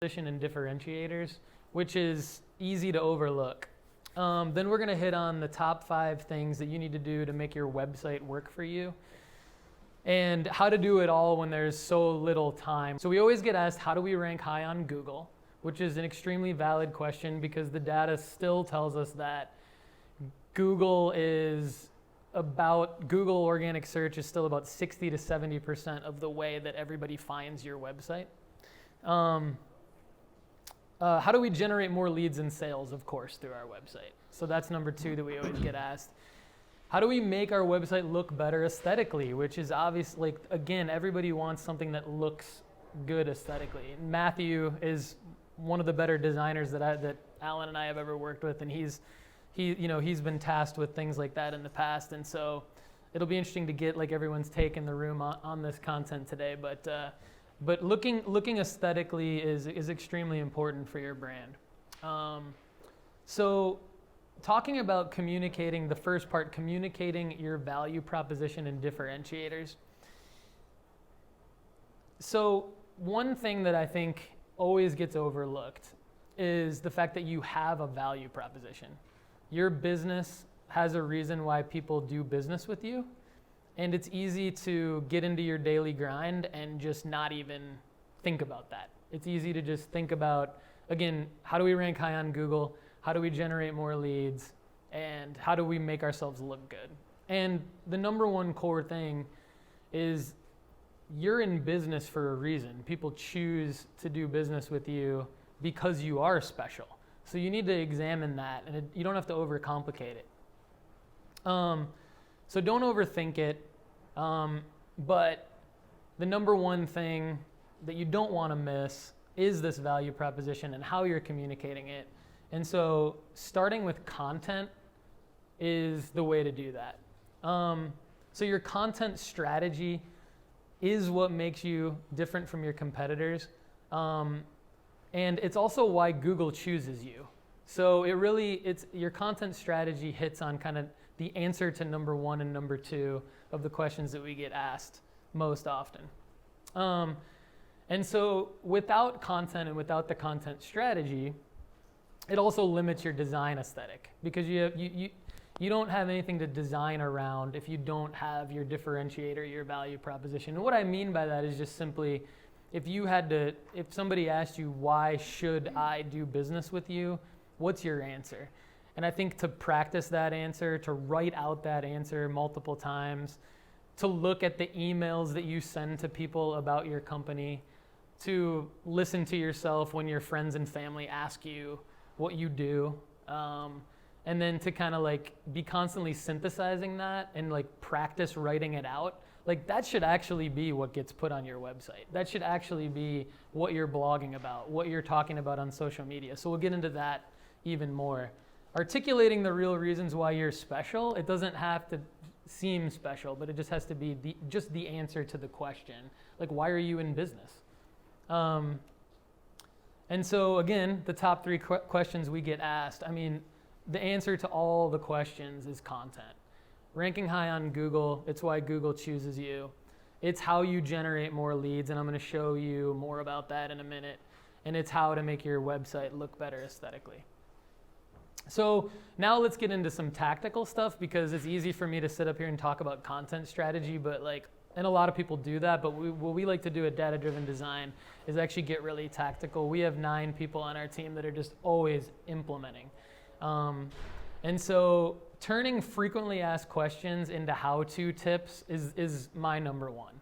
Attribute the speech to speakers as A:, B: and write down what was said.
A: proposition and differentiators, which is easy to overlook. Then we're going to hit on the top 5 things that you need to do to make your website work for you, and how to do it all when there's so little time. So we always get asked, how do we rank high on Google? Which is an extremely valid question, because the data still tells us that Google organic search is still about 60 to 70% of the way that everybody finds your website. How do we generate more leads and sales? Of course, through our website. So that's number 2 that we always get asked. How do we make our website look better aesthetically? Which is obviously, again, everybody wants something that looks good aesthetically. Matthew is one of the better designers that Alan and I have ever worked with, and he's been tasked with things like that in the past, and so it'll be interesting to get everyone's take in the room on this content today. But looking aesthetically is extremely important for your brand. So talking about communicating, the first part, communicating your value proposition and differentiators. So one thing that I think always gets overlooked is the fact that you have a value proposition. Your business has a reason why people do business with you, and it's easy to get into your daily grind and just not even think about that. It's easy to just think about, again, how do we rank high on Google? How do we generate more leads? And how do we make ourselves look good? And the number one core thing is you're in business for a reason. People choose to do business with you because you are special. So you need to examine that, and you don't have to overcomplicate it. So don't overthink it. But the number one thing that you don't want to miss is this value proposition and how you're communicating it. And so starting with content is the way to do that. So your content strategy is what makes you different from your competitors. And it's also why Google chooses you. So it's your content strategy hits on kind of the answer to number 1 and number 2 of the questions that we get asked most often. And so without content and without the content strategy, it also limits your design aesthetic, because you don't have anything to design around if you don't have your differentiator, your value proposition. And what I mean by that is just simply, if somebody asked you, why should I do business with you? What's your answer? And I think to practice that answer, to write out that answer multiple times, to look at the emails that you send to people about your company, to listen to yourself when your friends and family ask you what you do, and then to kind of be constantly synthesizing that and practice writing it out. That should actually be what gets put on your website. That should actually be what you're blogging about, what you're talking about on social media. So we'll get into that even more. Articulating the real reasons why you're special. It doesn't have to seem special, but it just has to be the answer to the question. Why are you in business? And so again, the top 3 questions we get asked, the answer to all the questions is content. Ranking high on Google, it's why Google chooses you. It's how you generate more leads, and I'm going to show you more about that in a minute. And it's how to make your website look better aesthetically. So now let's get into some tactical stuff, because it's easy for me to sit up here and talk about content strategy, and a lot of people do that, but what we like to do at Data-Driven Design is actually get really tactical. We have 9 people on our team that are just always implementing. And so turning frequently asked questions into how-to tips is my number 1.